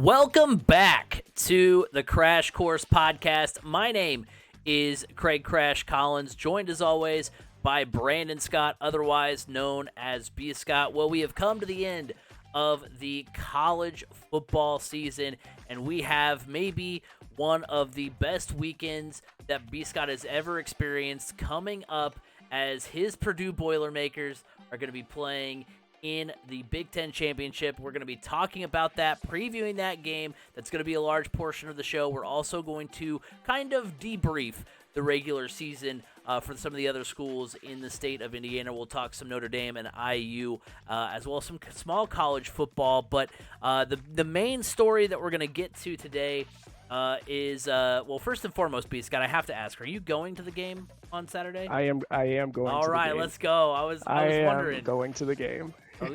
Welcome back to the Crash Course Podcast. My name is Craig Crash Collins, joined as always by Brandon Scott, otherwise known as B. Scott. Well, we have come to the end of the college football season, and we have maybe one of the best weekends that B. Scott has ever experienced coming up as his Purdue Boilermakers are going to be playing in the Big Ten Championship. We're going to be talking about that, previewing that game. That's going to be a large portion of the show. We're also going to kind of debrief the regular season for some of the other schools in the state of Indiana. We'll talk some Notre Dame and IU, as well as some small college football. But the main story that we're going to get to today is, well, first and foremost, B. Scott, I have to ask, are you going to the game on Saturday? I am going to the game. All right, let's go. I was wondering. I am going to the game. Okay.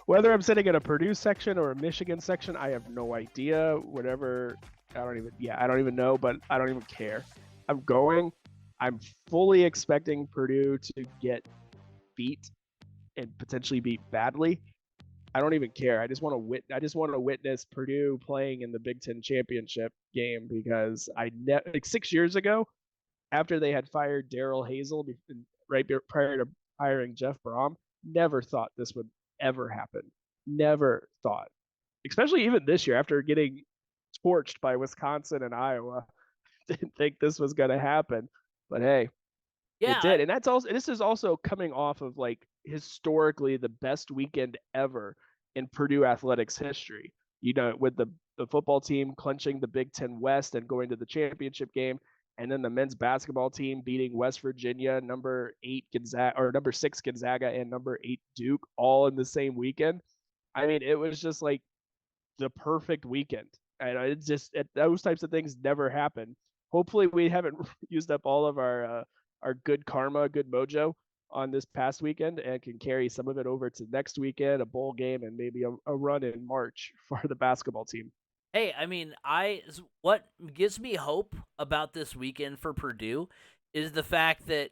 Whether I'm sitting in a Purdue section or a Michigan section, I have no idea. Whatever, I don't even know, but I don't even care. I'm going. I'm fully expecting Purdue to get beat and potentially beat badly. I don't even care. I just want to witness Purdue playing in the Big Ten championship game because like 6 years ago, after they had fired Daryl Hazel right prior to hiring Jeff Brom, never thought this would ever happen. Never thought. Especially even this year after getting torched by Wisconsin and Iowa. Didn't think this was going to happen. But hey, Yeah, it did. And this is also coming off of like historically the best weekend ever in Purdue athletics history. You know, with the football team clinching the Big Ten West and going to the championship game, and then the men's basketball team beating West Virginia, number 6 Gonzaga, and number 8 Duke, all in the same weekend. I mean, it was just like the perfect weekend. And it's just those types of things never happen. Hopefully, we haven't used up all of our good karma, good mojo on this past weekend, and can carry some of it over to next weekend, a bowl game, and maybe a run in March for the basketball team. Hey, I mean, what gives me hope about this weekend for Purdue is the fact that,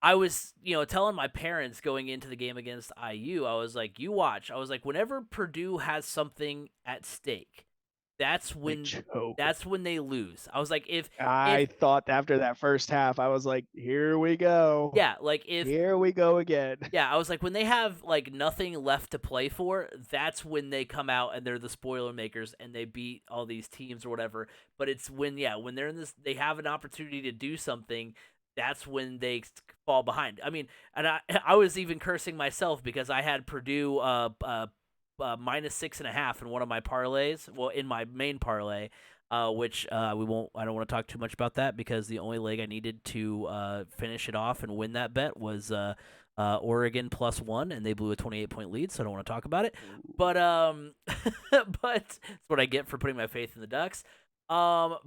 I was, telling my parents going into the game against IU, I was like, you watch. I was like, whenever Purdue has something at stake, that's when they lose. I was like, I thought after that first half, I was like, here we go. Yeah, here we go again. Yeah, I was like, when they have like nothing left to play for, that's when they come out and they're the Boilermakers and they beat all these teams or whatever. But it's when they're in this, they have an opportunity to do something. That's when they fall behind. I mean, and I was even cursing myself because I had Purdue minus 6.5 in one of my parlays. Well, in my main parlay, which I don't want to talk too much about that because the only leg I needed to finish it off and win that bet was Oregon +1, and they blew a 28-point lead. So I don't want to talk about it. But but it's what I get for putting my faith in the Ducks. So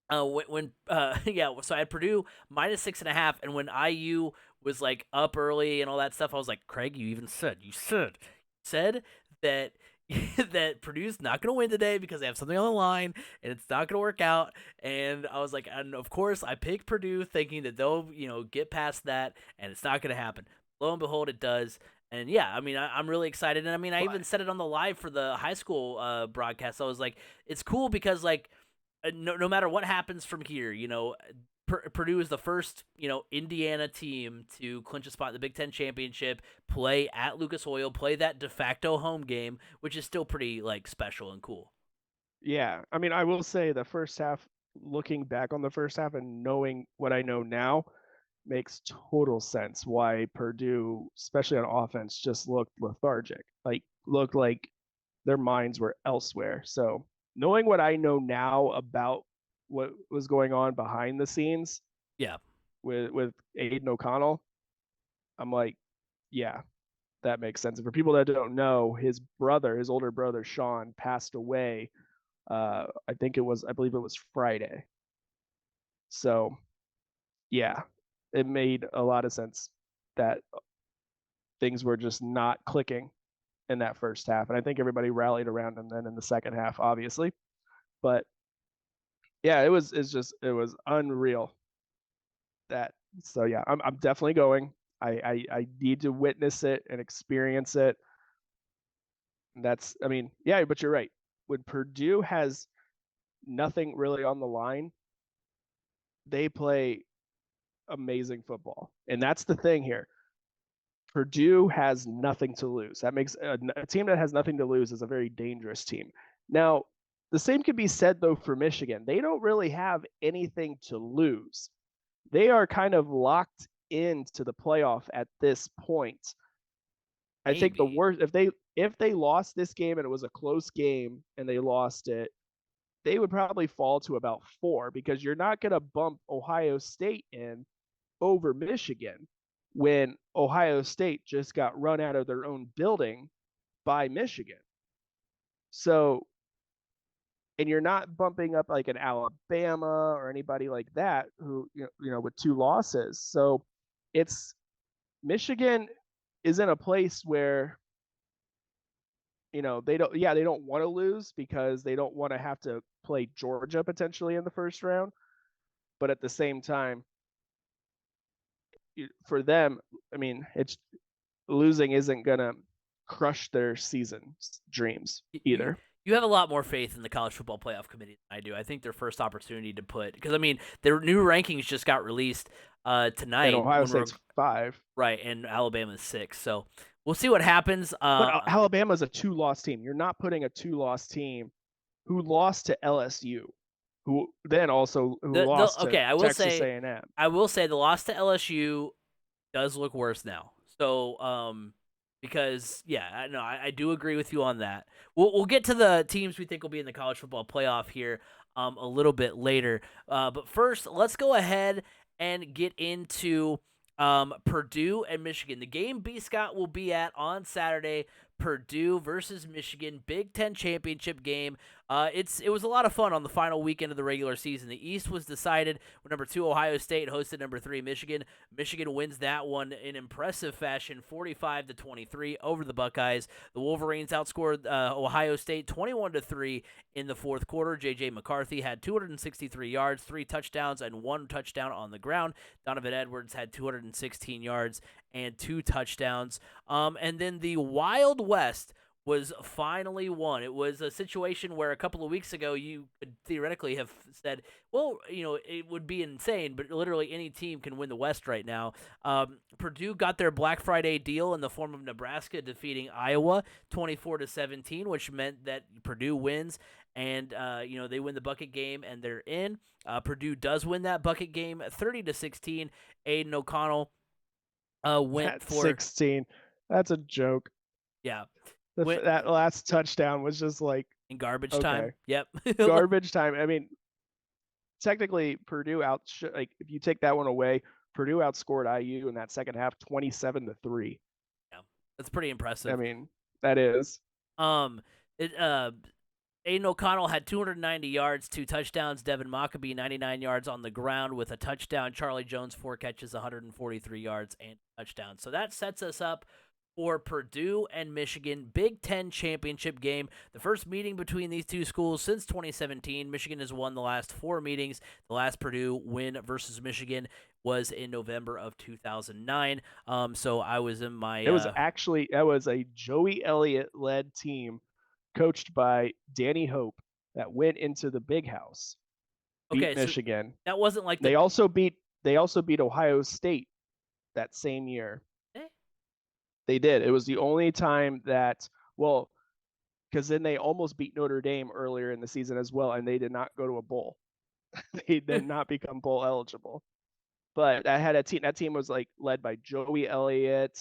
I had Purdue minus 6.5, and when IU was like up early and all that stuff, I was like, Craig, you said that that Purdue's not going to win today because they have something on the line and it's not going to work out. And I was like, and of course I picked Purdue thinking that they'll, get past that, and it's not going to happen. Lo and behold, it does. And yeah, I mean, I'm really excited. And I mean, I even said it on the live for the high school broadcast. I was like, it's cool because like, no matter what happens from here, Purdue is the first, Indiana team to clinch a spot in the Big Ten Championship, play at Lucas Oil, play that de facto home game, which is still pretty like special and cool. Yeah, I mean, I will say the first half, looking back on the first half and knowing what I know now, makes total sense why Purdue, especially on offense, just looked lethargic. Looked like their minds were elsewhere. So knowing what I know now about what was going on behind the scenes, with Aiden O'Connell, I'm like, yeah, that makes sense. And for people that don't know, his older brother Sean, passed away. I believe it was Friday. So, yeah, it made a lot of sense that things were just not clicking in that first half, and I think everybody rallied around him then in the second half, obviously. But yeah, it was unreal. So yeah, I'm definitely going. I need to witness it and experience it. Yeah, but you're right. When Purdue has nothing really on the line, they play amazing football. And that's the thing here. Purdue has nothing to lose. That makes a team that has nothing to lose is a very dangerous team. Now, the same can be said though for Michigan. They don't really have anything to lose. They are kind of locked into the playoff at this point. I think the Maybe. worst if they lost this game and it was a close game and they lost it, they would probably fall to about 4 because you're not going to bump Ohio State in over Michigan when Ohio State just got run out of their own building by Michigan. So, and you're not bumping up like an Alabama or anybody like that who with 2 losses. So, it's Michigan is in a place where they don't want to lose because they don't want to have to play Georgia potentially in the first round, but at the same time for them, it's losing isn't going to crush their season dreams You either. you have a lot more faith in the college football playoff committee than I do. I think their first opportunity to put, because their new rankings just got released And tonight Ohio State's 5. right, and Alabama's 6. So we'll see what happens. But Alabama's a 2-loss team. You're not putting a 2-loss team who lost to LSU, who lost to Texas A&M. I will say the loss to LSU does look worse now. So because I do agree with you on that. We'll get to the teams we think will be in the college football playoff here a little bit later. But first, let's go ahead and get into Purdue and Michigan. The game B. Scott will be at on Saturday. Purdue versus Michigan, Big Ten championship game. It was a lot of fun on the final weekend of the regular season. The East was decided when number 2 Ohio State hosted number 3 Michigan. Michigan wins that one in impressive fashion, 45-23 over the Buckeyes. The Wolverines outscored Ohio State 21-3 in the fourth quarter. J.J. McCarthy had 263 yards, 3 touchdowns, and 1 touchdown on the ground. Donovan Edwards had 216 yards and 2 touchdowns. And then the Wild West was finally won. It was a situation where a couple of weeks ago you could theoretically have said, well, it would be insane, but literally any team can win the West right now. Purdue got their Black Friday deal in the form of Nebraska defeating Iowa 24-17, which meant that Purdue wins and they win the bucket game and they're in. Purdue does win that bucket game 30-16. Aiden O'Connell went for 16. That's a joke. Yeah. That last touchdown was just like in garbage time. Yep. Garbage time. Technically Purdue if you take that one away, Purdue outscored IU in that second half 27-3. Yeah. That's pretty impressive. That is. Aiden O'Connell had 290 yards, 2 touchdowns. Devin Mockabee, 99 yards on the ground with a touchdown. Charlie Jones, 4 catches, 143 yards, and a touchdown. So that sets us up for Purdue and Michigan, Big Ten championship game. The first meeting between these two schools since 2017. Michigan has won the last 4 meetings. The last Purdue win versus Michigan was in November of 2009. So I was in my... It was a Joey Elliott-led team coached by Danny Hope that went into the Big House, beat Michigan. So that wasn't like they also beat Ohio State that same year. They did. It was the only time that, because then they almost beat Notre Dame earlier in the season as well, and they did not go to a bowl. They did not become bowl eligible. But I had a team. That team was led by Joey Elliott,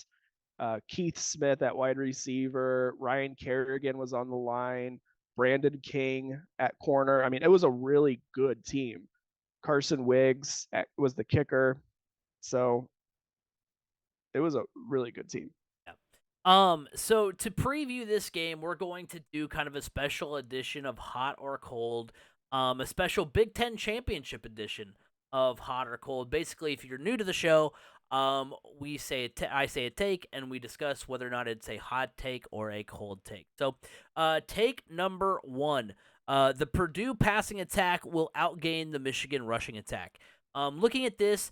Keith Smith at wide receiver, Ryan Kerrigan was on the line, Brandon King at corner. It was a really good team. Carson Wiggs was the kicker. So it was a really good team. So to preview this game, we're going to do kind of a special edition of Hot or Cold, a special Big Ten Championship edition of Hot or Cold. Basically, if you're new to the show, I say a take, and we discuss whether or not it's a hot take or a cold take. So, take number 1. The Purdue passing attack will outgain the Michigan rushing attack. Looking at this,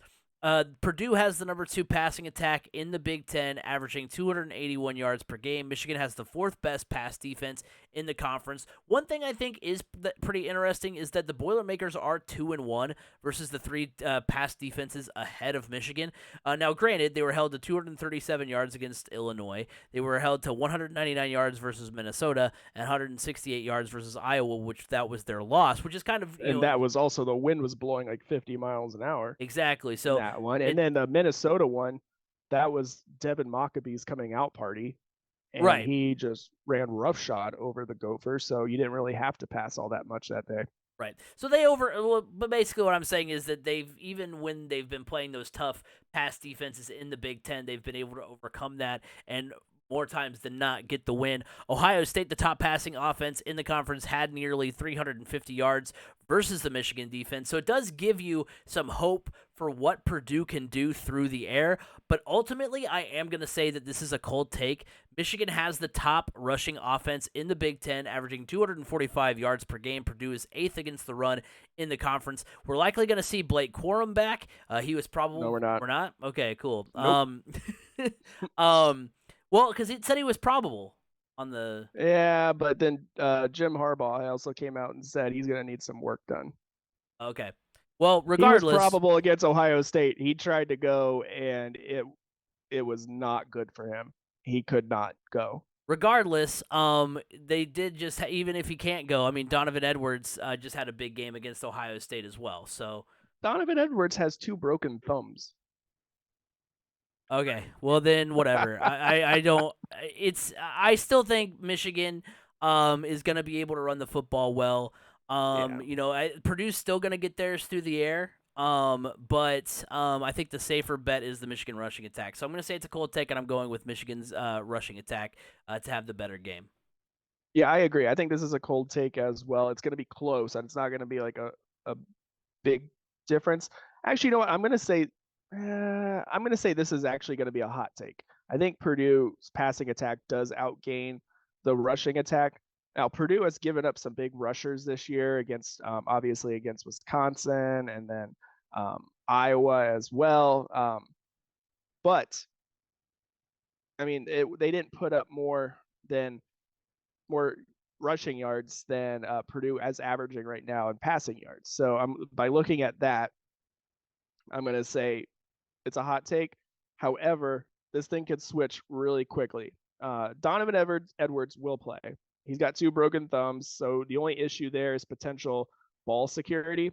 Purdue has the number 2 passing attack in the Big Ten, averaging 281 yards per game. Michigan has the 4th best pass defense in the conference. One thing I think is pretty interesting is that the Boilermakers are 2-1 versus the 3 pass defenses ahead of Michigan. Now, granted, they were held to 237 yards against Illinois. They were held to 199 yards versus Minnesota and 168 yards versus Iowa, which that was their loss, which is kind of And that was also the wind was blowing like 50 miles an hour. exactly. In So that one. And then the Minnesota one, that was Devin Maccabee's coming out party. And right. he just ran roughshod over the Gophers. So you didn't really have to pass all that much that day. Right. So but basically what I'm saying is that even when they've been playing those tough pass defenses in the Big Ten, they've been able to overcome that and more times than not get the win. Ohio State, the top passing offense in the conference, had nearly 350 yards versus the Michigan defense. So it does give you some hope for what Purdue can do through the air. But ultimately, I am going to say that this is a cold take. Michigan has the top rushing offense in the Big Ten, averaging 245 yards per game. Purdue is 8th against the run in the conference. We're likely going to see Blake Corum back. He was probably... No, we're not. We're not? Okay, cool. Nope. Well, because it said he was probable on the... Yeah, but then Jim Harbaugh also came out and said he's going to need some work done. Okay. Well, regardless... He was probable against Ohio State. He tried to go, and it was not good for him. He could not go. Regardless, they did just... even if he can't go, I mean, Donovan Edwards just had a big game against Ohio State as well, so... Donovan Edwards has 2 broken thumbs. Okay, well then, whatever. I don't. I still think Michigan is going to be able to run the football well. Purdue's still going to get theirs through the air. But I think the safer bet is the Michigan rushing attack. So I'm going to say it's a cold take, and I'm going with Michigan's rushing attack to have the better game. Yeah, I agree. I think this is a cold take as well. It's going to be close, and it's not going to be like a big difference. Actually, you know what? I'm going to say this is actually going to be a hot take. I think Purdue's passing attack does outgain the rushing attack. Now, Purdue has given up some big rushers this year against, obviously against Wisconsin and then Iowa as well. But I mean, they didn't put up more rushing yards than Purdue as averaging right now in passing yards. So by looking at that, I'm going to say it's a hot take. However, this thing could switch really quickly. Donovan Edwards will play. He's got 2 broken thumbs, so the only issue there is potential ball security.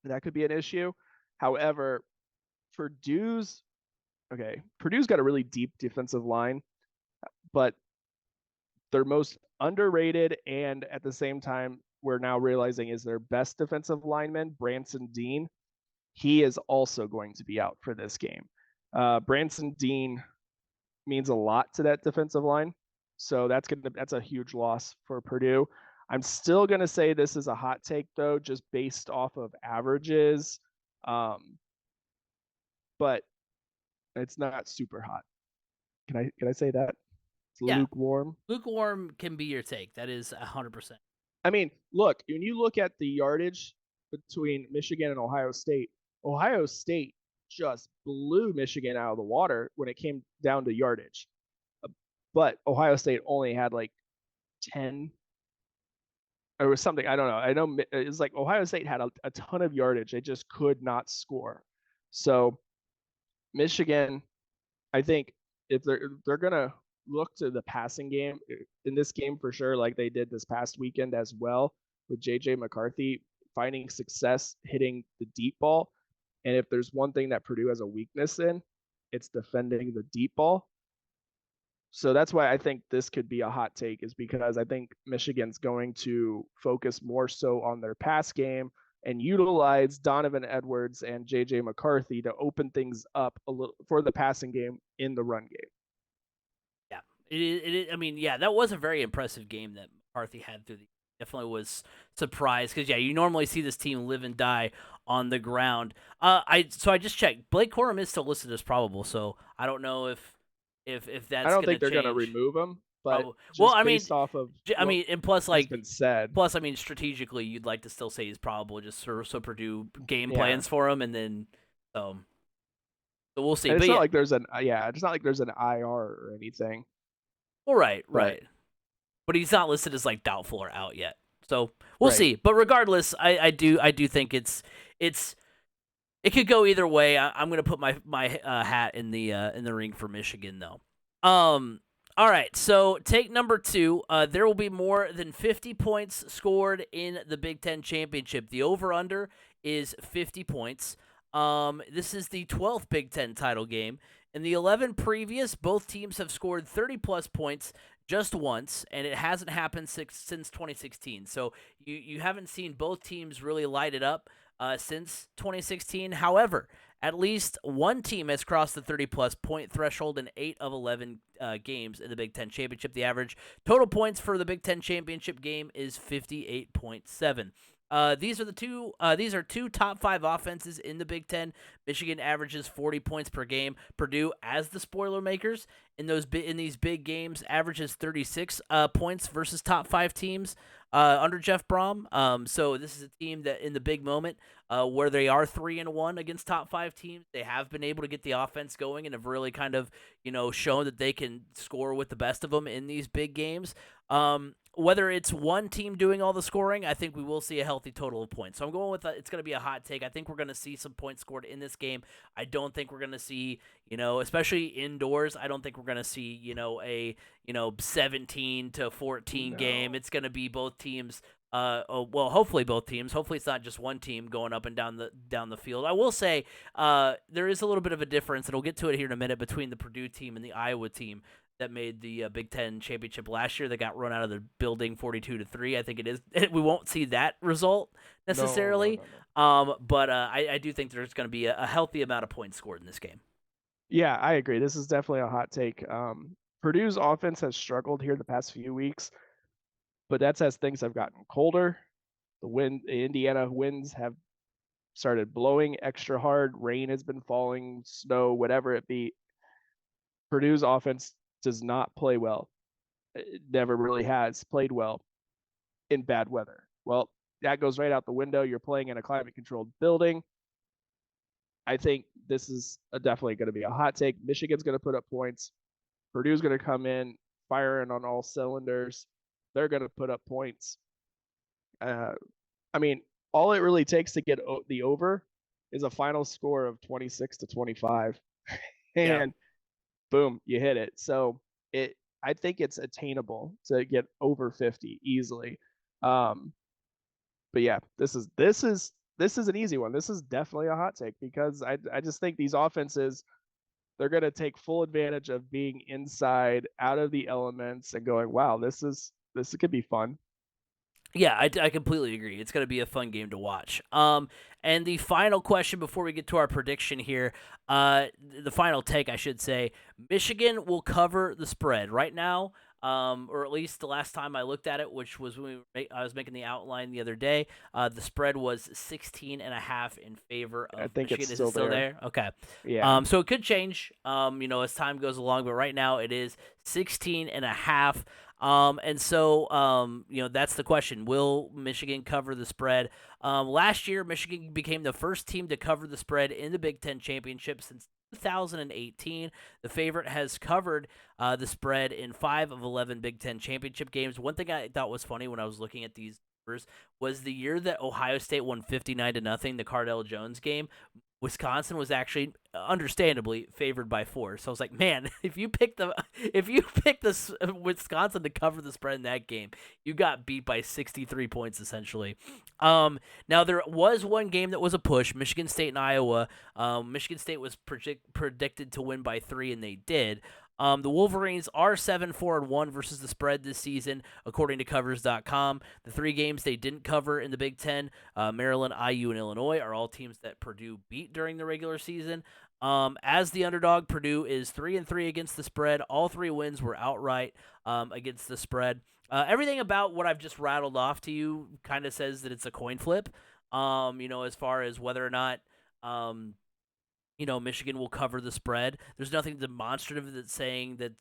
That could be an issue. However, Purdue's got a really deep defensive line, but their most underrated and at the same time we're now realizing is their best defensive lineman, Branson Dean. He is also going to be out for this game. Branson Dean means a lot to that defensive line. So that's a huge loss for Purdue. I'm still going to say this is a hot take, though, just based off of averages. But it's not super hot. Can I say that? It's lukewarm. Lukewarm can be your take. That is 100%. I mean, look, when you look at the yardage between Michigan and Ohio State just blew Michigan out of the water when it came down to yardage. But Ohio State only had like 10 or something. I don't know. I know it's like Ohio State had a ton of yardage. They just could not score. So Michigan, I think if they're going to look to the passing game in this game for sure, like they did this past weekend as well with JJ McCarthy finding success hitting the deep ball. And if there's one thing that Purdue has a weakness in, it's defending the deep ball. So that's why I think this could be a hot take, is because I think Michigan's going to focus more so on their pass game and utilize Donovan Edwards and JJ McCarthy to open things up a little for the passing game in the run game. Yeah, I mean, that was a very impressive game that McCarthy had through the. Definitely was surprised because you normally see this team live and die on the ground. I just checked. Blake Corum is still listed as probable, so I don't know if that's. I don't think they're going to remove him, but based off of and plus like been said. Plus, I mean, strategically, you'd like to still say he's probable just so Purdue game plans for him, and then So we'll see. And it's But not yeah, like there's an it's not like there's an IR or anything. well, right, But right. But he's not listed as like doubtful or out yet. So we'll right. see. But regardless, I do think it's it could go either way. I'm gonna put my hat in the ring for Michigan though. All right. So take number 2. There will be more than 50 points scored in the Big Ten championship. The over under is 50 points. This is the 12th Big Ten title game. In the 11 previous, both teams have scored 30 plus points just once, and it hasn't happened since 2016. So you haven't seen both teams really light it up since 2016. However, at least one team has crossed the 30-plus point threshold in 8 of 11 games in the Big Ten Championship. The average total points for the Big Ten Championship game is 58.7. These are two top 5 offenses in the Big Ten. Michigan averages 40 points per game. Purdue, as the Boilermakers in these big games, averages 36 points versus top 5 teams under Jeff Brom. So this is a team that in the big moment, where they are 3-1 against top 5 teams, they have been able to get the offense going and have really kind of shown that they can score with the best of them in these big games. Whether it's one team doing all the scoring, I think we will see a healthy total of points. So I'm going with it's going to be a hot take. I think we're going to see some points scored in this game. I don't think we're going to see, especially indoors, I don't think we're going to see, a 17-14 game. It's going to be both teams. Hopefully both teams. Hopefully it's not just one team going up and down the field. I will say there is a little bit of a difference, and we'll get to it here in a minute, between the Purdue team and the Iowa team that made the Big Ten championship last year. That got run out of the building 42-3. I think it is. We won't see that result necessarily. No. But I do think there's going to be a healthy amount of points scored in this game. Yeah, I agree. This is definitely a hot take. Purdue's offense has struggled here the past few weeks, but that's as things have gotten colder. The Indiana winds have started blowing extra hard. Rain has been falling, snow, whatever it be. Purdue's offense does not play well. It never really has played well in bad weather. Well, that goes right out the window. You're playing in a climate controlled building. I think this is definitely going to be a hot take. Michigan's going to put up points. Purdue's going to come in firing on all cylinders. They're going to put up points. I mean, all it really takes to get the over is a final score of 26-25, and Yeah. boom, you hit it. So I think it's attainable to get over 50 easily. But yeah, this is an easy one. This is definitely a hot take because I just think these offenses, they're going to take full advantage of being inside, out of the elements, and going, wow, this could be fun. Yeah, I completely agree. It's going to be a fun game to watch. And the final question before we get to our prediction here, the final take, I should say, Michigan will cover the spread right now, or at least the last time I looked at it, which was when I was making the outline the other day. The spread was 16.5 in favor of I think Michigan. it's Is it still there? Okay. Yeah. So it could change, as time goes along, but right now it is 16.5. And so, that's the question. Will Michigan cover the spread? Last year, Michigan became the first team to cover the spread in the Big Ten Championship since 2018. The favorite has covered the spread in 5 of 11 Big Ten Championship games. One thing I thought was funny when I was looking at these numbers was the year that Ohio State won 59-0, the Cardell Jones game. Wisconsin was actually understandably favored by 4. So I was like, man, if you pick this Wisconsin to cover the spread in that game, you got beat by 63 points essentially. Now there was one game that was a push, Michigan State and Iowa. Michigan State was predicted to win by 3, and they did. The Wolverines are 7-4-1 versus the spread this season, according to Covers.com. The 3 games they didn't cover in the Big Ten, Maryland, IU, and Illinois, are all teams that Purdue beat during the regular season. As the underdog, Purdue is 3-3 against the spread. All 3 wins were outright against the spread. Everything about what I've just rattled off to you kind of says that it's a coin flip. As far as whether or not Michigan will cover the spread. There's nothing demonstrative that's saying that,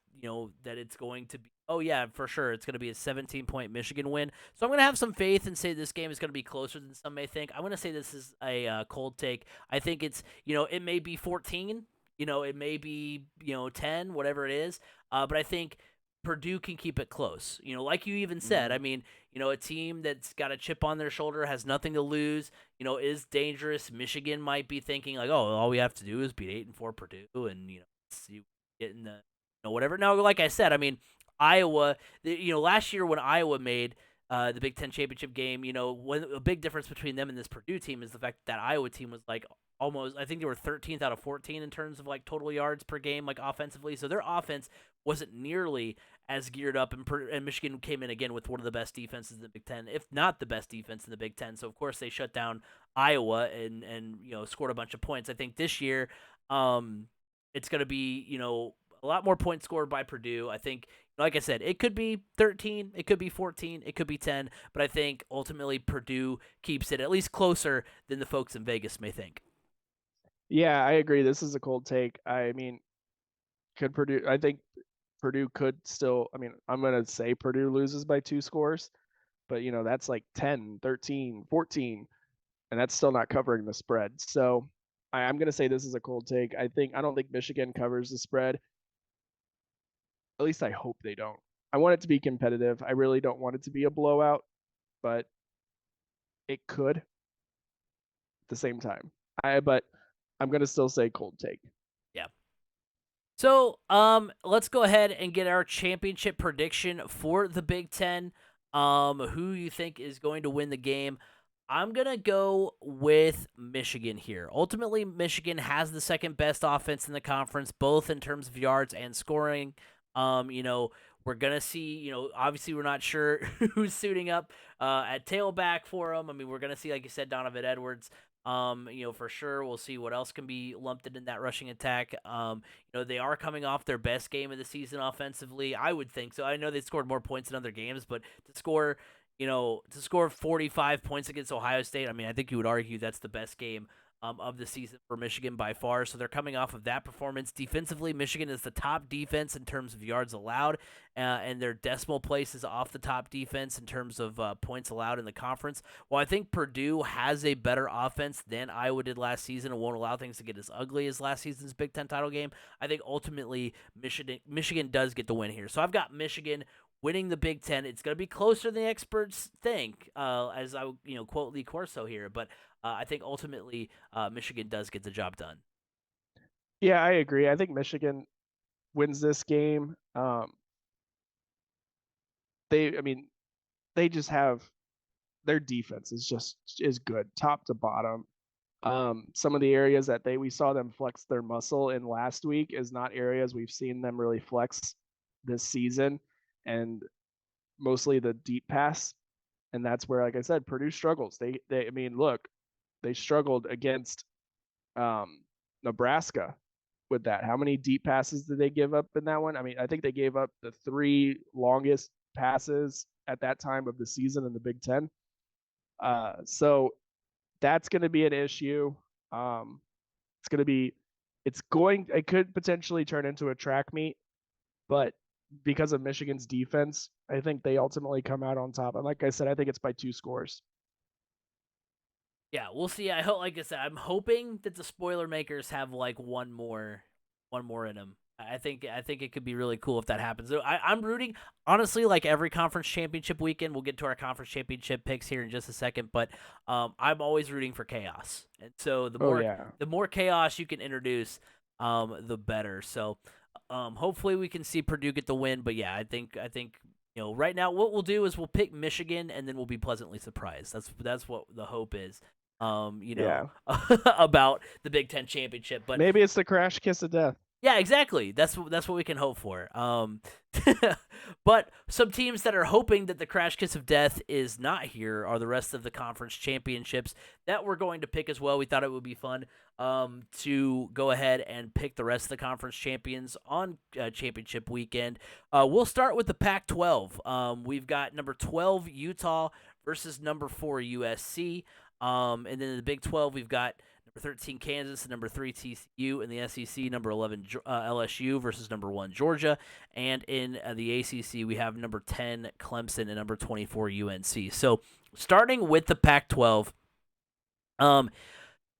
that it's going to be, oh yeah, for sure, it's going to be a 17-point Michigan win. So I'm going to have some faith and say this game is going to be closer than some may think. I'm going to say this is a cold take. I think it's, it may be 14, It may be 10, whatever it is. But I think Purdue can keep it close. Like you even said, I Mhm. mean, a team that's got a chip on their shoulder, has nothing to lose, is dangerous. Michigan might be thinking like, oh, all we have to do is beat 8-4 Purdue, and see get in the whatever. Now, like I said, I mean, Iowa. Last year when Iowa made the Big Ten championship game, a big difference between them and this Purdue team is the fact that Iowa team was like almost, I think they were 13th out of 14 in terms of like total yards per game, like offensively. So their offense wasn't nearly as geared up, and Michigan came in again with one of the best defenses in the Big Ten, if not the best defense in the Big Ten. So of course they shut down Iowa and scored a bunch of points. I think this year, it's going to be a lot more points scored by Purdue. I think, like I said, it could be 13, it could be 14, it could be 10, but I think ultimately Purdue keeps it at least closer than the folks in Vegas may think. Yeah, I agree. This is a cold take. I mean, could Purdue? I think Purdue could still. I mean, I'm gonna say Purdue loses by 2 scores, but that's like 10, 13, 14, and that's still not covering the spread. So I'm gonna say this is a cold take. I don't think Michigan covers the spread. At least I hope they don't. I want it to be competitive. I really don't want it to be a blowout, but it could at the same time. But I'm gonna still say cold take. Yeah. So, let's go ahead and get our championship prediction for the Big Ten. Who you think is going to win the game? I'm gonna go with Michigan here. Ultimately, Michigan has the second best offense in the conference, both in terms of yards and scoring. We're gonna see. Obviously, we're not sure who's suiting up at tailback for them. I mean, we're gonna see, like you said, Donovan Edwards. For sure, we'll see what else can be lumped in that rushing attack. They are coming off their best game of the season offensively. I would think so. I know they scored more points in other games, but to score 45 points against Ohio State, I mean, I think you would argue that's the best game of the season for Michigan by far. So they're coming off of that performance. Defensively, Michigan is the top defense in terms of yards allowed, and their decimal place is off the top defense in terms of points allowed in the conference. Well, I think Purdue has a better offense than Iowa did last season and won't allow things to get as ugly as last season's Big Ten title game. I think ultimately Michigan does get the win here. So I've got Michigan winning the Big Ten. It's going to be closer than the experts think, as I quote Lee Corso here, but I think ultimately Michigan does get the job done. Yeah, I agree. I think Michigan wins this game. I mean, they just have their defense is good, top to bottom. Some of the areas that we saw them flex their muscle in last week is not areas we've seen them really flex this season, and mostly the deep pass. And that's where, like I said, Purdue struggles. I mean, look, they struggled against Nebraska with that. How many deep passes did they give up in that one? I mean, I think they gave up the 3 longest passes at that time of the season in the Big Ten. So that's going to be an issue. It's going to be, it could potentially turn into a track meet, but because of Michigan's defense, I think they ultimately come out on top. And like I said, I think it's by 2 scores. Yeah, we'll see. I hope, like I said, I'm hoping that the Boilermakers have like one more in them. I think it could be really cool if that happens. So I'm rooting, honestly, like every conference championship weekend. We'll get to our conference championship picks here in just a second, but I'm always rooting for chaos, and so Oh yeah. the more chaos you can introduce, the better. So hopefully we can see Purdue get the win. But yeah, I think right now what we'll do is we'll pick Michigan, and then we'll be pleasantly surprised. That's what the hope is. Yeah. About the Big Ten championship, but Maybe it's the crash kiss of death. yeah, exactly. That's what we can hope for. But some teams that are hoping that the crash kiss of death is not here are the rest of the conference championships that we're going to pick as well. We thought it would be fun to go ahead and pick the rest of the conference champions on championship weekend. We'll start with the Pac-12. We've got number 12 Utah versus number 4 USC. And then in the Big 12, we've got number 13 Kansas and number 3 TCU. In the SEC, number 11 LSU versus number 1 Georgia. And in the ACC, we have number 10 Clemson and number 24 UNC. So starting with the Pac-12,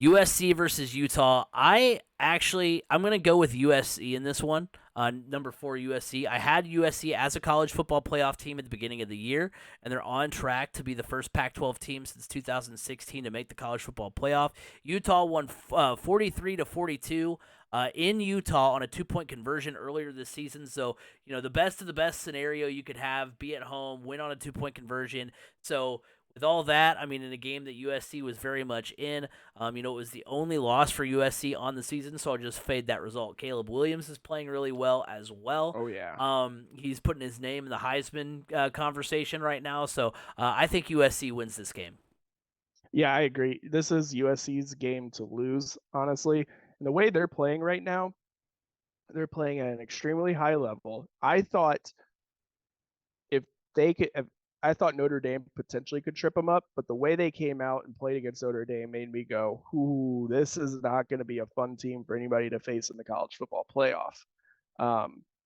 USC versus Utah. I'm going to go with USC in this one. Number 4 USC. I had USC as a college football playoff team at the beginning of the year, and they're on track to be the first Pac-12 team since 2016 to make the college football playoff. Utah won 43-42 in Utah on a 2-point conversion earlier this season. So the best of the best scenario you could have: be at home, win on a 2-point conversion. So with all that, I mean, in a game that USC was very much in, it was the only loss for USC on the season, so I'll just fade that result. Caleb Williams is playing really well as well. Oh yeah. He's putting his name in the Heisman conversation right now, so I think USC wins this game. Yeah, I agree. This is USC's game to lose, honestly. And the way they're playing right now, they're playing at an extremely high level. I thought if they could, I thought Notre Dame potentially could trip them up, but the way they came out and played against Notre Dame made me go, "Ooh, this is not going to be a fun team for anybody to face in the college football playoff."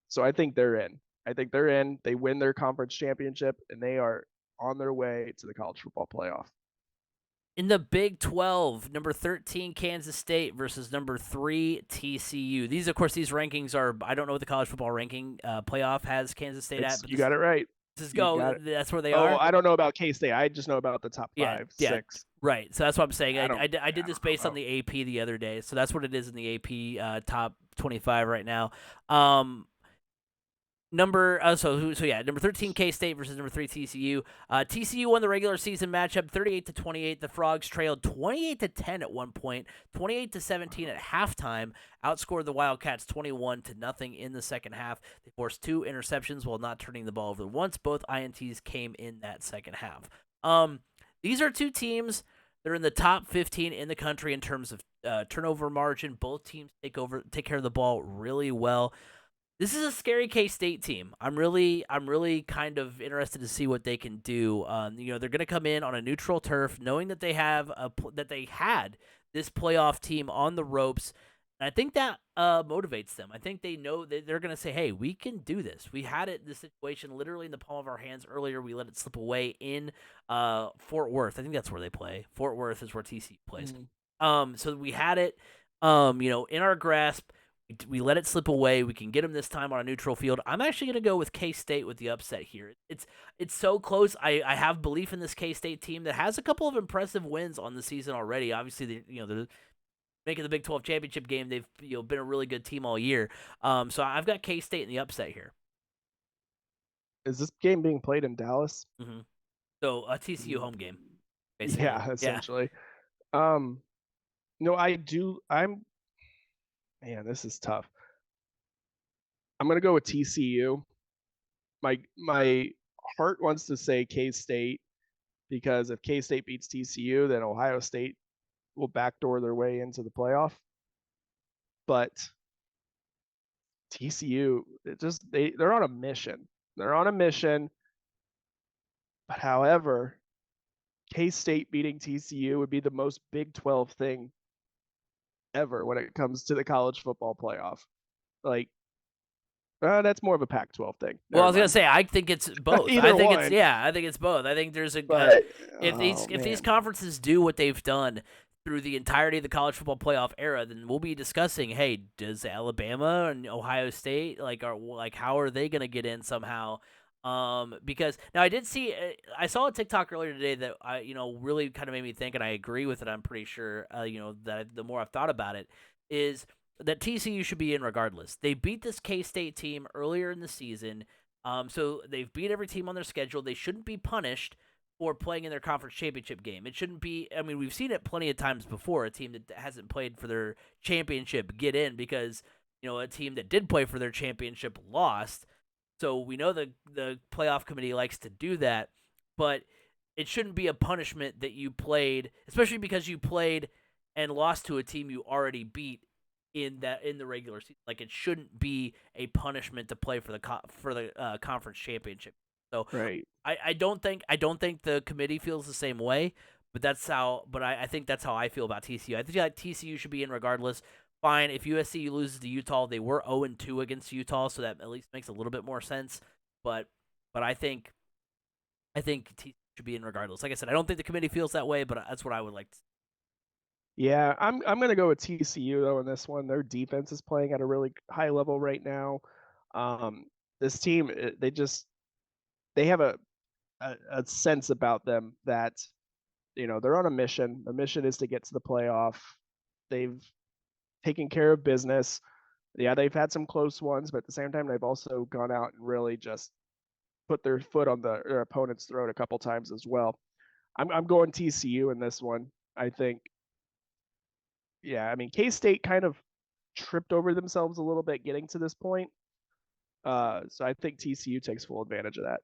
So I think they're in. I think they're in. They win their conference championship, and they are on their way to the college football playoff. In the Big 12, number 13 Kansas State versus number 3 TCU. These rankings are, I don't know what the college football ranking playoff has Kansas State at. But you got it right. That's where they are. Oh, I don't know about K-State. I just know about the top 5, 6. Right. So that's what I'm saying. I did this based on the AP the other day. So that's what it is in the AP top 25 right now. Number 13 K-State versus number 3 TCU. TCU won the regular season matchup 38-28. The Frogs trailed 28-10 at one point, 28-17 at halftime. Outscored the Wildcats 21-0 in the second half. They forced 2 interceptions while not turning the ball over once. Both INTs came in that second half. These are 2 teams that are in the top 15 in the country in terms of turnover margin. Both teams take care of the ball really well. This is a scary K-State team. I'm really kind of interested to see what they can do. They're going to come in on a neutral turf, knowing that they had this playoff team on the ropes. And I think that motivates them. I think they know that they're going to say, "Hey, we can do this. We had this situation literally in the palm of our hands earlier. We let it slip away in Fort Worth. I think that's where they play. Fort Worth is where TCU plays. So we had it, in our grasp." We let it slip away. We can get them this time on a neutral field. I'm actually going to go with K-State with the upset here. It's so close. I have belief in this K-State team that has a couple of impressive wins on the season already. Obviously, they're making the Big 12 championship game. They've been a really good team all year. So I've got K-State in the upset here. Is this game being played in Dallas? Mm-hmm. So a TCU home game, basically. Yeah, essentially. Man, this is tough. I'm gonna go with TCU. My heart wants to say K-State because if K-State beats TCU, then Ohio State will backdoor their way into the playoff. But TCU, they're on a mission. They're on a mission. But however, K-State beating TCU would be the most Big 12 thing ever when it comes to the college football playoff. That's more of a Pac-12 thing. Well, I was gonna say I think it's both. I think it's both. I think there's if these conferences do what they've done through the entirety of the college football playoff era, then we'll be discussing, hey, does Alabama and Ohio State how are they gonna get in somehow? Because now I saw a TikTok earlier today that really kind of made me think, and I agree with it. I'm pretty sure, that the more I've thought about it, is that TCU should be in regardless. They beat this K-State team earlier in the season, so they've beat every team on their schedule. They shouldn't be punished for playing in their conference championship game. It shouldn't be. I mean, we've seen it plenty of times before. A team that hasn't played for their championship get in because a team that did play for their championship lost. So we know the playoff committee likes to do that, but it shouldn't be a punishment that you played, especially because you played and lost to a team you already beat in the regular season. It shouldn't be a punishment to play for the conference championship. So right. I don't think the committee feels the same way, but I think that's how I feel about TCU. I think TCU should be in regardless. Fine, if USC loses to Utah, they were 0-2 against Utah, so that at least makes a little bit more sense. But I think TCU should be in regardless. Like I said, I don't think the committee feels that way, but that's what I would like to see. Yeah, I'm gonna go with TCU though in this one. Their defense is playing at a really high level right now. Um, this team, they have a sense about them that they're on a mission. The mission is to get to the playoff. They've taken care of business. Yeah, they've had some close ones, but at the same time, they've also gone out and really just put their foot on their opponent's throat a couple times as well. I'm going TCU in this one. I think, yeah, I mean, K-State kind of tripped over themselves a little bit getting to this point. So I think TCU takes full advantage of that.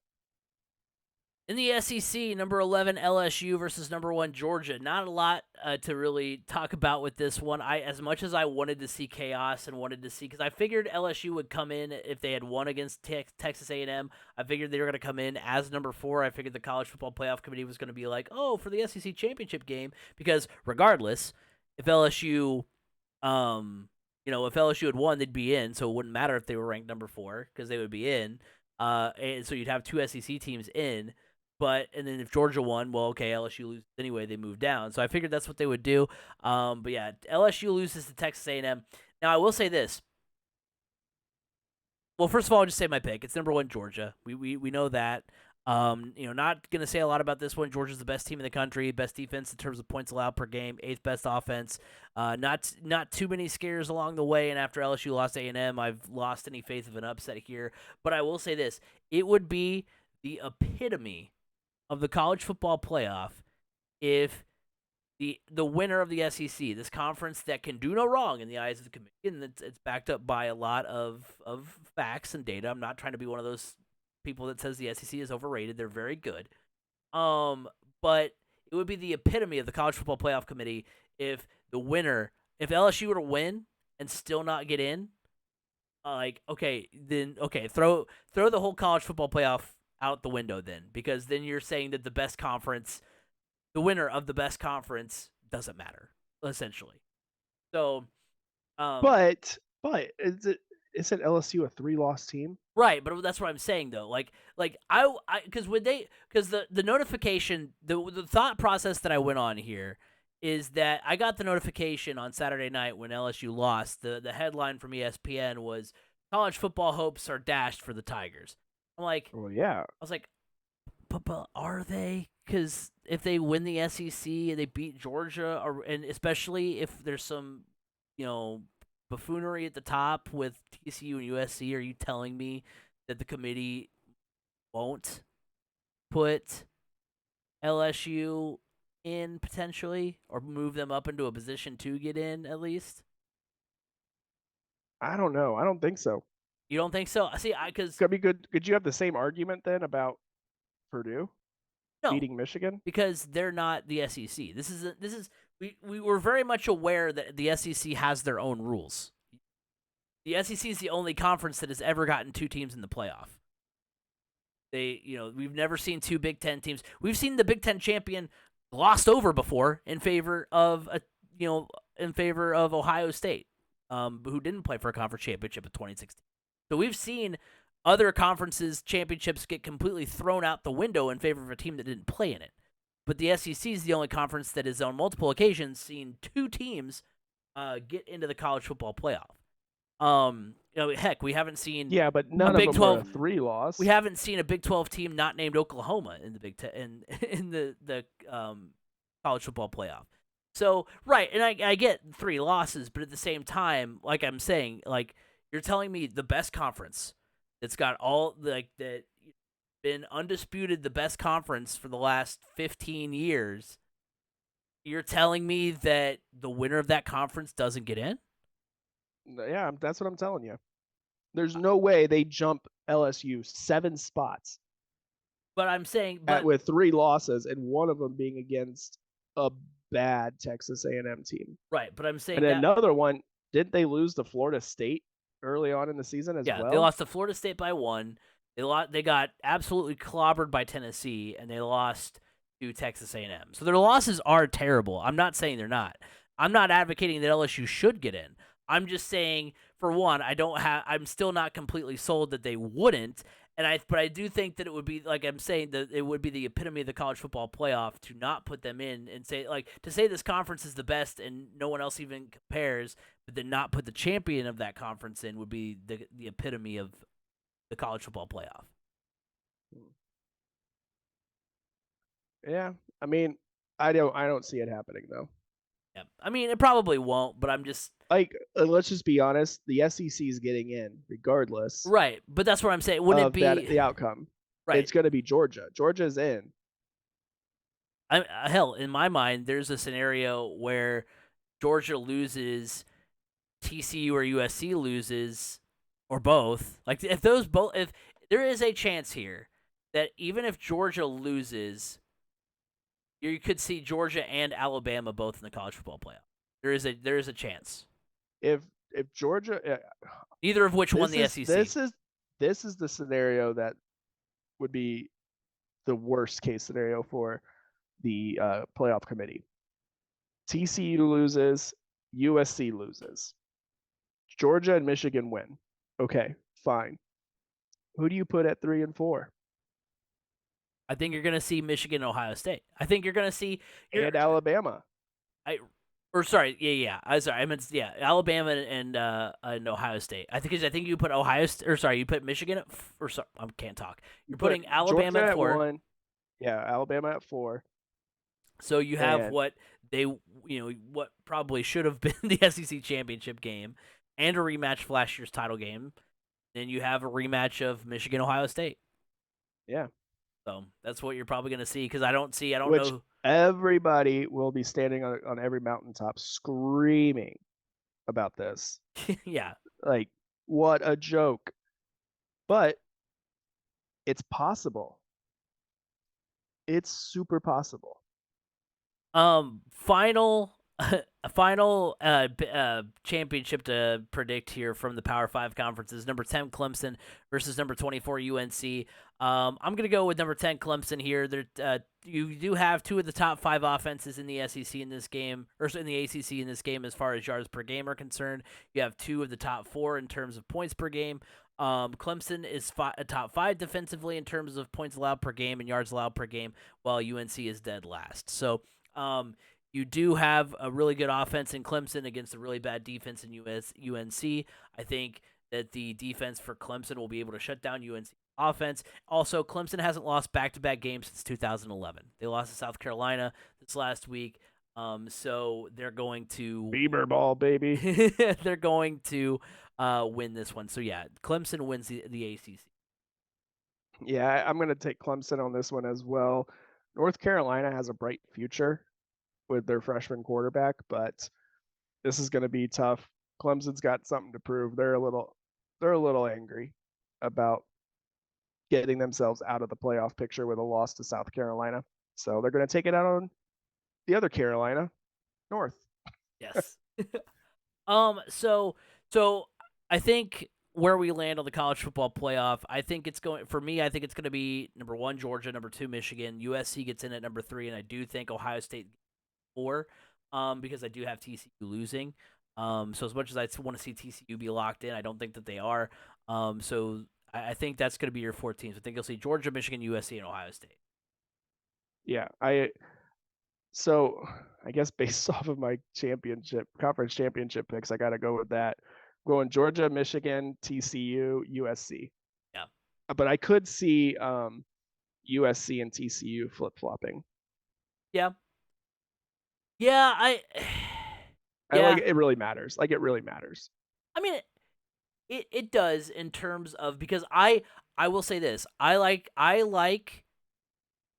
In the SEC, number 11 LSU versus number 1 Georgia. Not a lot to really talk about with this one. As much as I wanted to see chaos and wanted to see, because I figured LSU would come in if they had won against Texas A&M. I figured they were going to come in as number 4. I figured the College Football Playoff Committee was going to be like, oh, for the SEC championship game, because regardless, if LSU, if LSU had won, they'd be in. So it wouldn't matter if they were ranked number 4 because they would be in. And so you'd have 2 SEC teams in. And then if Georgia won, well, okay, LSU loses anyway. They move down, so I figured that's what they would do. But yeah, LSU loses to Texas A&M. Now I will say this. Well, first of all, I'll just say my pick. It's number 1 Georgia. We know that. Not gonna say a lot about this one. Georgia's the best team in the country, best defense in terms of points allowed per game, 8th best offense. Not too many scares along the way. And after LSU lost A&M, I've lost any faith of an upset here. But I will say this: it would be the epitome of the college football playoff if the winner of the SEC, this conference that can do no wrong in the eyes of the committee, and it's backed up by a lot of facts and data. I'm not trying to be one of those people that says the SEC is overrated. They're very good. But it would be the epitome of the college football playoff committee if if LSU were to win and still not get in, throw the whole college football playoff out the window then, because then you're saying that the winner of the best conference doesn't matter, essentially. So, but isn't LSU a 3-loss team? right, but that's what I'm saying though. Because the notification, the thought process that I went on here is that I got the notification on Saturday night when LSU lost. The headline from ESPN was college football hopes are dashed for the Tigers. I'm like, well, yeah. I was like, but are they? Because if they win the SEC and they beat Georgia, and especially if there's some, buffoonery at the top with TCU and USC, are you telling me that the committee won't put LSU in potentially, or move them up into a position to get in at least? I don't know. I don't think so. You don't think so? See, because could be good. Could you have the same argument then about Purdue beating Michigan? Because they're not the SEC. We were very much aware that the SEC has their own rules. The SEC is the only conference that has ever gotten 2 teams in the playoff. We've never seen 2 Big Ten teams. We've seen the Big Ten champion glossed over before in favor of Ohio State, who didn't play for a conference championship in 2016. So we've seen other conferences' championships get completely thrown out the window in favor of a team that didn't play in it. But the SEC is the only conference that has on multiple occasions seen 2 teams get into the college football playoff. Heck, we haven't seen but none of them 12, were a 3-loss. We haven't seen a Big 12 team not named Oklahoma in the Big Ten in the college football playoff. So right, and I get 3 losses, but at the same time, like I'm saying, like you're telling me the best conference that's got all that been undisputed the best conference for the last 15 years. You're telling me that the winner of that conference doesn't get in? Yeah, that's what I'm telling you. There's no way they jump LSU 7 spots. But I'm saying, with 3 losses and one of them being against a bad Texas A&M team. Right, but I'm saying, and another one, didn't they lose to Florida State early on in the season as well? Yeah, they lost to Florida State by 1. They got absolutely clobbered by Tennessee, and they lost to Texas A&M. So their losses are terrible. I'm not saying they're not. I'm not advocating that LSU should get in. I'm just saying, for one, I'm still not completely sold that they wouldn't. But I do think that it would be, like I'm saying, that it would be the epitome of the college football playoff to not put them in and say, like, to say this conference is the best and no one else even compares, but then not put the champion of that conference in would be the epitome of the college football playoff. Yeah, I mean, I don't see it happening though. Yeah, I mean, it probably won't, but I'm just Like, let's just be honest, the SEC is getting in regardless right. But that's what I'm saying. Wouldn't it of that be the outcome. right? It's going to be Georgia. Georgia's in. Hell, in my mind, there's a scenario where Georgia loses, TCU or USC loses, or both. Like if there is a chance here that even if Georgia loses, you could see Georgia and Alabama both in the college football playoff. There is a chance. If Georgia, Neither of which won the SEC. This is the scenario that would be the worst case scenario for the playoff committee. TCU loses, USC loses, Georgia and Michigan win. Okay, fine. Who do you put at 3 and 4? I think you're going to see Michigan, Ohio State. I think you're going to see And Alabama. I meant Alabama and Ohio State. I think you put you put Michigan I can't talk. You're putting Alabama Georgia at 4. 1. Yeah, Alabama at 4. So you have what probably should have been the SEC championship game and a rematch of last year's title game. Then you have a rematch of Michigan, Ohio State. Yeah. So that's what you're probably going to see because I don't know. Everybody will be standing on every mountaintop screaming about this. Yeah. Like, what a joke. But it's possible. It's super possible. Final final championship to predict here from the Power 5 conferences. Number 10 Clemson versus number 24 UNC. I'm going to go with number 10 Clemson here. You do have two of the top 5 offenses in the SEC in this game, or in the ACC in this game as far as yards per game are concerned. You have 2 of the top 4 in terms of points per game. Clemson is top 5 defensively in terms of points allowed per game and yards allowed per game, while UNC is dead last. So you do have a really good offense in Clemson against a really bad defense in UNC. I think that the defense for Clemson will be able to shut down UNC offense. Also, Clemson hasn't lost back-to-back games since 2011. They lost to South Carolina this last week. So they're going to Beaver ball, baby. they're going to win this one. So yeah, Clemson wins the ACC. Yeah, I'm going to take Clemson on this one as well. North Carolina has a bright future with their freshman quarterback, but this is going to be tough. Clemson's got something to prove. They're a little angry about getting themselves out of the playoff picture with a loss to South Carolina. So they're going to take it out on the other Carolina, North. Yes. So I think where we land on the college football playoff, I think it's going to be number 1 Georgia, number 2 Michigan, USC gets in at number 3, and I do think Ohio State 4, because I do have TCU losing. So as much as I want to see TCU be locked in, I don't think that they are. So I think that's going to be your 4 teams. I think you'll see Georgia, Michigan, USC, and Ohio State. Yeah, So I guess based off of my conference championship picks, I got to go with that. Going Georgia, Michigan, TCU, USC. Yeah. But I could see USC and TCU flip-flopping. Yeah. Yeah, I like it really matters. Like, it really matters. I mean, it does in terms of, because I will say this. I like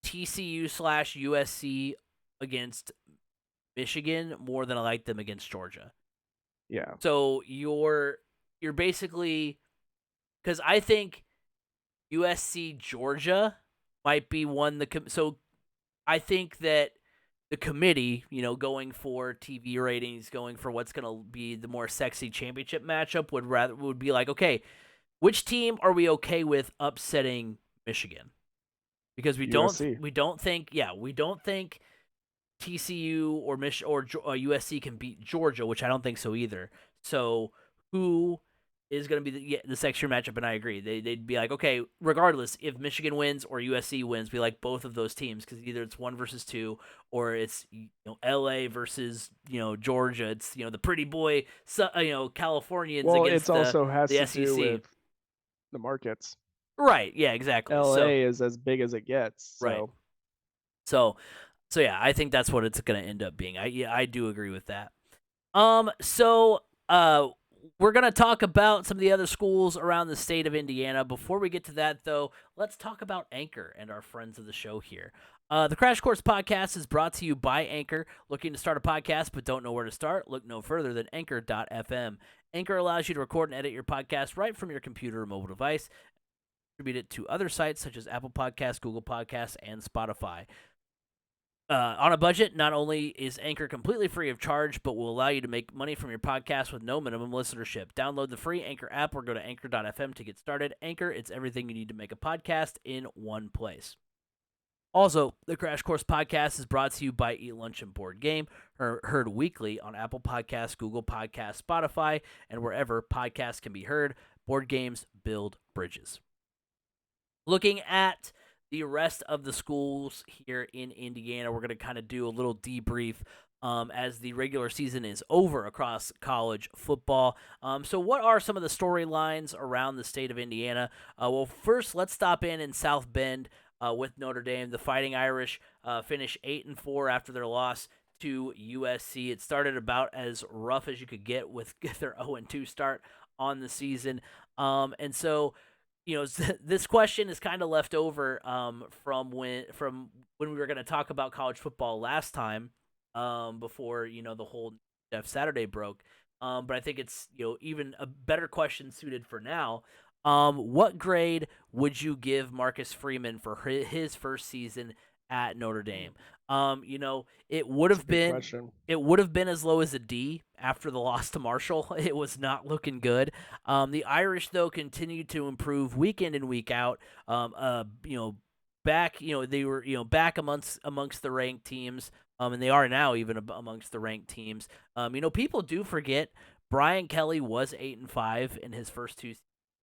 TCU/USC against Michigan more than I like them against Georgia. Yeah. So you're basically, because I think USC Georgia might be one so I think that the committee, going for TV ratings, going for what's going to be the more sexy championship matchup would be like, okay, which team are we okay with upsetting Michigan? Because we don't think TCU or USC can beat Georgia, which I don't think so either. So who is going to be the extra matchup, and I agree. They'd be like, okay, regardless if Michigan wins or USC wins, we like both of those teams because either it's 1 versus 2 or it's LA versus Georgia. It's the pretty boy Californians Well, it against also has the to do SEC. with the markets. Right? Yeah, exactly. So LA is as big as it gets. right. So So yeah, I think that's what it's going to end up being. I do agree with that. So we're gonna talk about some of the other schools around the state of Indiana. Before we get to that, though, let's talk about Anchor and our friends of the show here. The Crash Course Podcast is brought to you by Anchor. Looking to start a podcast but don't know where to start? Look no further than Anchor.fm. Anchor allows you to record and edit your podcast right from your computer or mobile device. Distribute it to other sites such as Apple Podcasts, Google Podcasts, and Spotify. On a budget, not only is Anchor completely free of charge, but will allow you to make money from your podcast with no minimum listenership. Download the free Anchor app or go to anchor.fm to get started. Anchor, it's everything you need to make a podcast in one place. Also, the Crash Course Podcast is brought to you by Eat Lunch and Board Game, heard weekly on Apple Podcasts, Google Podcasts, Spotify, and wherever podcasts can be heard. Board games build bridges. Looking at the rest of the schools here in Indiana, we're going to kind of do a little debrief as the regular season is over across college football. So what are some of the storylines around the state of Indiana? Well, first, let's stop in South Bend with Notre Dame. The Fighting Irish finish 8-4 after their loss to USC. It started about as rough as you could get with their 0-2 start on the season. And so this question is kind of left over from when we were going to talk about college football last time, before the whole Jeff Saturday broke. But I think it's even a better question suited for now. What grade would you give Marcus Freeman for his first season at Notre Dame? It would that's a have good been question. as low as a D after the loss to Marshall. It was not looking good. The Irish, though, continued to improve week in and week out. Back, they were, back amongst the ranked teams. And they are now even amongst the ranked teams. People do forget Brian Kelly was 8-5 in his first two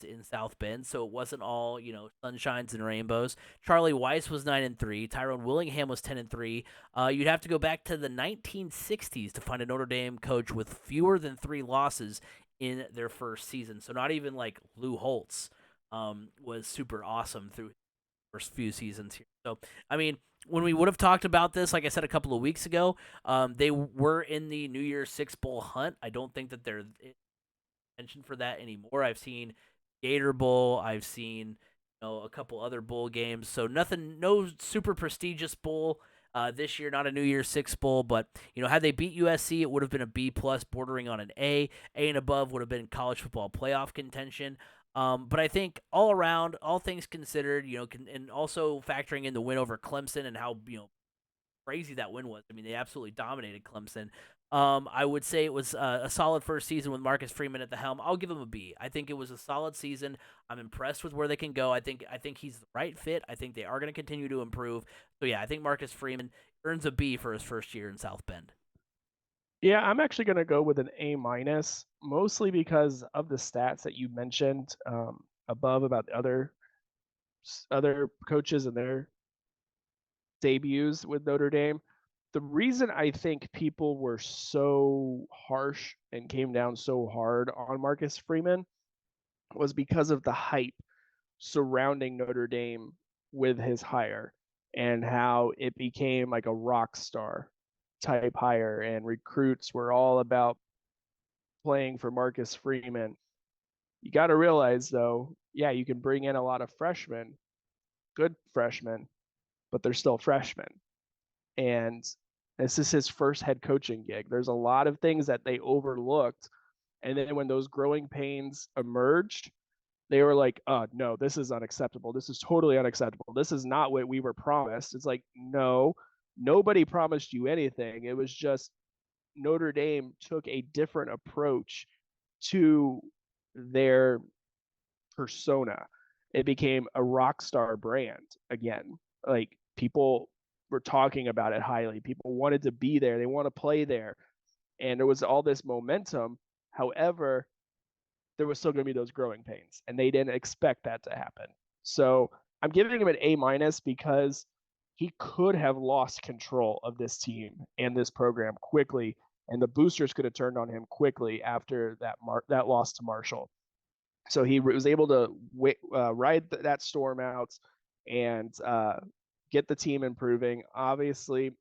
in South Bend, so it wasn't all sunshines and rainbows. Charlie Weiss was 9-3. Tyrone Willingham was 10-3. You'd have to go back to the 1960s to find a Notre Dame coach with fewer than 3 losses in their first season. So not even like Lou Holtz was super awesome through his first few seasons here. So I mean, when we would have talked about this, like I said a couple of weeks ago, they were in the New Year's Six Bowl hunt. I don't think that they're mentioned for that anymore. I've seen Gator Bowl. I've seen a couple other bowl games. So no super prestigious bowl this year. Not a New Year's Six bowl, but had they beat USC, it would have been a B plus, bordering on an A. A and above would have been college football playoff contention. But I think all around, all things considered, and also factoring in the win over Clemson and how crazy that win was. I mean, they absolutely dominated Clemson. I would say it was a solid first season with Marcus Freeman at the helm. I'll give him a B. I think it was a solid season. I'm impressed with where they can go. I think he's the right fit. I think they are going to continue to improve. So yeah, I think Marcus Freeman earns a B for his first year in South Bend. Yeah, I'm actually going to go with an A minus, mostly because of the stats that you mentioned above about the other coaches and their debuts with Notre Dame. The reason I think people were so harsh and came down so hard on Marcus Freeman was because of the hype surrounding Notre Dame with his hire and how it became like a rock star type hire, and recruits were all about playing for Marcus Freeman. You got to realize, though, yeah, you can bring in a lot of freshmen, good freshmen, but they're still freshmen. And this is his first head coaching gig. There's a lot of things that they overlooked. And then when those growing pains emerged, they were like, oh, no, this is unacceptable. This is totally unacceptable. This is not what we were promised. It's like, no, nobody promised you anything. It was just Notre Dame took a different approach to their persona. It became a rock star brand again. Like people were talking about it highly. People wanted to be there. They want to play there. And there was all this momentum. However, there was still going to be those growing pains, and they didn't expect that to happen. So I'm giving him an A minus because he could have lost control of this team and this program quickly, and the boosters could have turned on him quickly after that loss to Marshall. So he was able to ride that storm out and get the team improving. Obviously,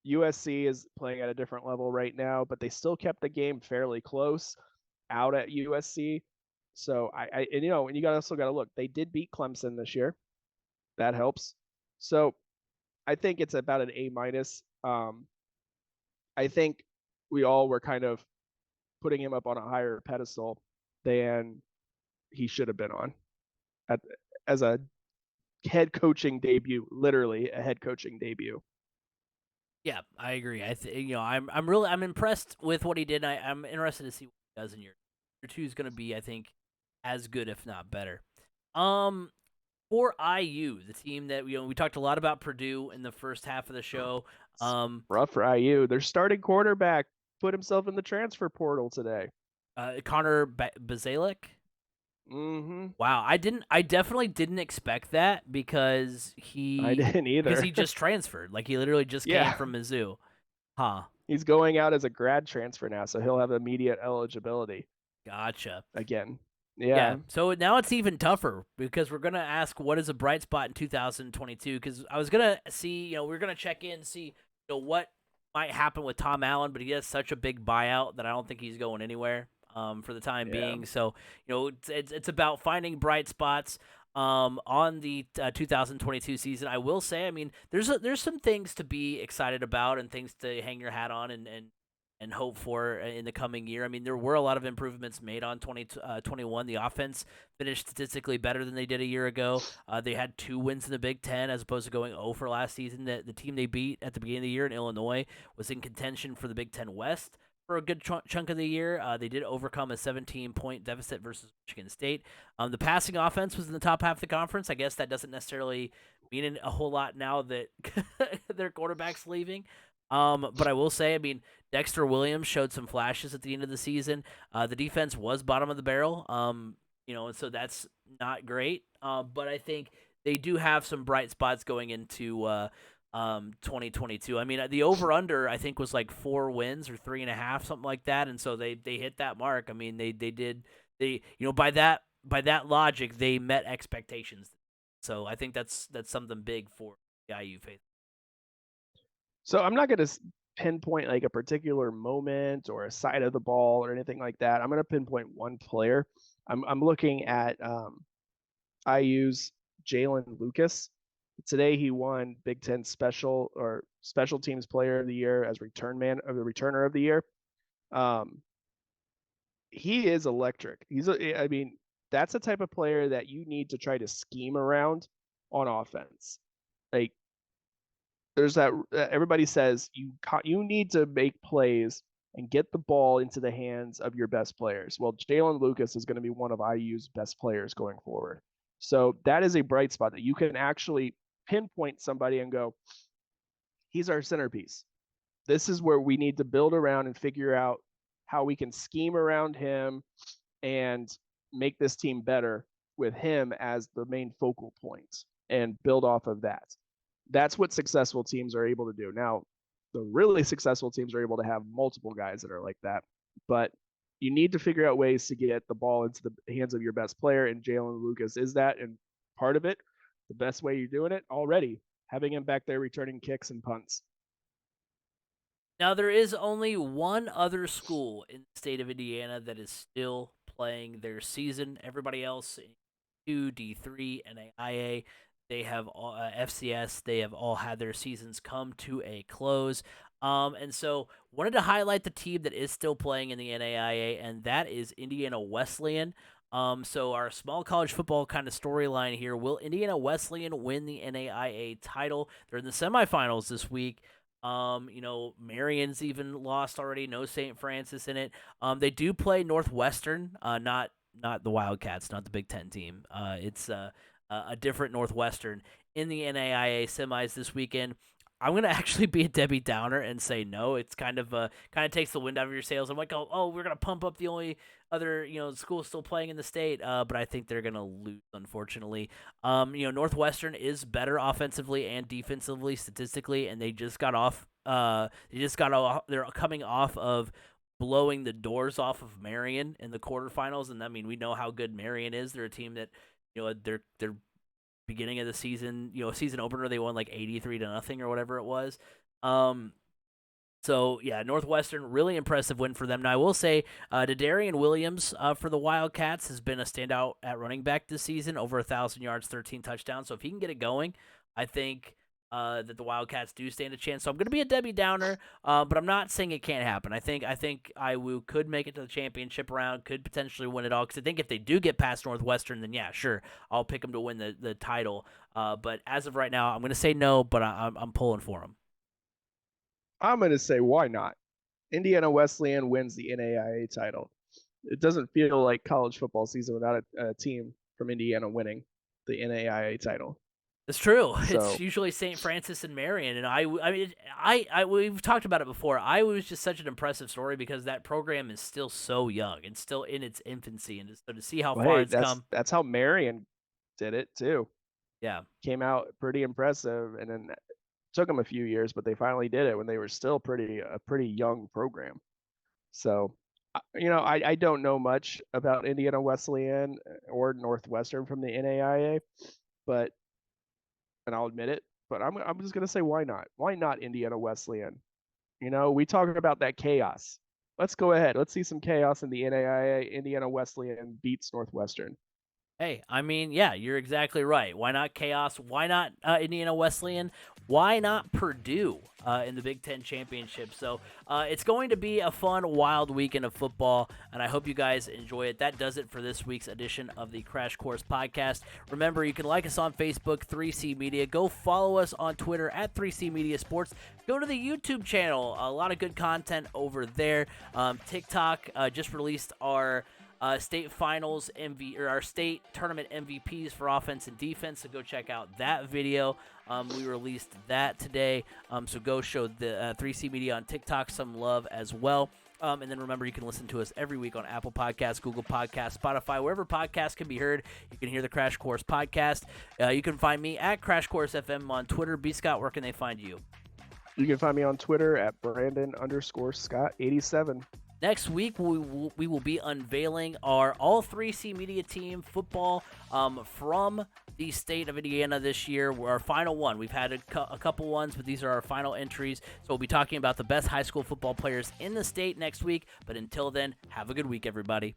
USC is playing at a different level right now, but they still kept the game fairly close out at USC. So and you also got to look. They did beat Clemson this year. That helps. So I think it's about an A minus. I think we all were kind of putting him up on a higher pedestal than he should have been on at, as a head coaching debut, literally a head coaching debut. Yeah, I agree. I'm impressed with what he did. I'm interested to see what he does in year 2 is going to be, I think, as good if not better. For IU, the team that we talked a lot about Purdue in the first half of the show. Rough for IU. Their starting quarterback put himself in the transfer portal today. Connor Bazalek. Mm-hmm. Wow, I definitely didn't expect that because I didn't either. Because he just transferred, like he literally just came from Mizzou. Huh. He's going out as a grad transfer now, so he'll have immediate eligibility. Gotcha. Again. Yeah. So now it's even tougher because we're gonna ask what is a bright spot in 2022. Because I was gonna see, we're gonna check in, see, what might happen with Tom Allen, but he has such a big buyout that I don't think he's going anywhere. For the time being. So, it's about finding bright spots on the 2022 season. I will say, I mean, there's some things to be excited about and things to hang your hat on and hope for in the coming year. I mean, there were a lot of improvements made on 2021. The offense finished statistically better than they did a year ago. They had 2 wins in the Big Ten as opposed to going 0 for last season. The team they beat at the beginning of the year in Illinois was in contention for the Big Ten West for a good chunk of the year. They did overcome a 17-point deficit versus Michigan State. The passing offense was in the top half of the conference. I guess that doesn't necessarily mean a whole lot now that their quarterback's leaving. But I will say, I mean, Dexter Williams showed some flashes at the end of the season. The defense was bottom of the barrel, and so that's not great. But I think they do have some bright spots going into 2022. I mean, the over-under, I think, was like 4 wins or 3.5, something like that. And so they hit that mark. I mean, they did, by that logic, they met expectations. So I think that's something big for the IU faith. So I'm not going to pinpoint like a particular moment or a side of the ball or anything like that. I'm going to pinpoint one player. I'm looking at IU's Jalen Lucas. Today he won Big Ten special teams player of the year as returner of the year. He is electric. I mean, that's the type of player that you need to try to scheme around on offense. Like, there's that everybody says you need to make plays and get the ball into the hands of your best players. Well, Jalen Lucas is going to be one of IU's best players going forward. So that is a bright spot that you can actually pinpoint somebody and go, he's our centerpiece. This is where we need to build around and figure out how we can scheme around him and make this team better with him as the main focal point and build off of that. That's what successful teams are able to do. Now, the really successful teams are able to have multiple guys that are like that, but you need to figure out ways to get the ball into the hands of your best player, and Jalen Lucas is that, and part of it, the best way you're doing it already, having him back there returning kicks and punts. Now, there is only one other school in the state of Indiana that is still playing their season. Everybody else, D2, D3, NAIA, they have all, FCS, they have all had their seasons come to a close. And so wanted to highlight the team that is still playing in the NAIA, and that is Indiana Wesleyan. So our small college football kind of storyline here, will Indiana Wesleyan win the NAIA title? They're in the semifinals this week. Marion's even lost already. No St. Francis in it. They do play Northwestern, not the Wildcats, not the Big Ten team. It's a different Northwestern in the NAIA semis this weekend. I'm gonna actually be a Debbie Downer and say no. It's kind of takes the wind out of your sails. I'm like, oh, we're gonna pump up the only other school still playing in the state, but I think they're gonna lose, unfortunately. Northwestern is better offensively and defensively statistically, and they just got off. They're coming off of blowing the doors off of Marion in the quarterfinals, and I mean we know how good Marion is. They're a team that they're beginning of the season, season opener, they won like 83-0 or whatever it was. So yeah, Northwestern, really impressive win for them. Now I will say, Dadarian Williams for the Wildcats has been a standout at running back this season, over 1,000 yards, 13 touchdowns. So if he can get it going, I think that the Wildcats do stand a chance. So I'm going to be a Debbie Downer, but I'm not saying it can't happen. I think IWU could make it to the championship round, could potentially win it all. Because I think if they do get past Northwestern, then yeah, sure, I'll pick them to win the title. But as of right now, I'm going to say no, but I'm pulling for them. I'm going to say why not? Indiana Wesleyan wins the NAIA title. It doesn't feel like college football season without a team from Indiana winning the NAIA title. It's true. So, it's usually St. Francis and Marion, and we've talked about it before. I was just such an impressive story because that program is still so young and still in its infancy, and so to see how far it's come. That's how Marion did it too. Yeah, came out pretty impressive, and then took them a few years, but they finally did it when they were still a pretty young program. So, I don't know much about Indiana Wesleyan or Northwestern from the NAIA, and I'll admit it, but I'm just gonna say why not? Why not Indiana Wesleyan? We talk about that chaos. Let's go ahead. Let's see some chaos in the NAIA. Indiana Wesleyan beats Northwestern. Hey, I mean, yeah, you're exactly right. Why not chaos? Why not Indiana Wesleyan? Why not Purdue in the Big Ten Championship? So it's going to be a fun, wild weekend of football, and I hope you guys enjoy it. That does it for this week's edition of the Crash Course Podcast. Remember, you can like us on Facebook, 3C Media. Go follow us on Twitter at 3C Media Sports. Go to the YouTube channel. A lot of good content over there. TikTok just released our state finals or our state tournament MVPs for offense and defense. So go check out that video. We released that today. So go show the 3C Media on TikTok some love as well. And then remember, you can listen to us every week on Apple Podcasts, Google Podcasts, Spotify, wherever podcasts can be heard. You can hear the Crash Course Podcast. You can find me at Crash Course FM on Twitter. B. Scott, where can they find you? You can find me on Twitter at Brandon_Scott87. Next week, we will be unveiling our all 3C Media team football from the state of Indiana this year. We're our final one. We've had a couple ones, but these are our final entries. So we'll be talking about the best high school football players in the state next week. But until then, have a good week, everybody.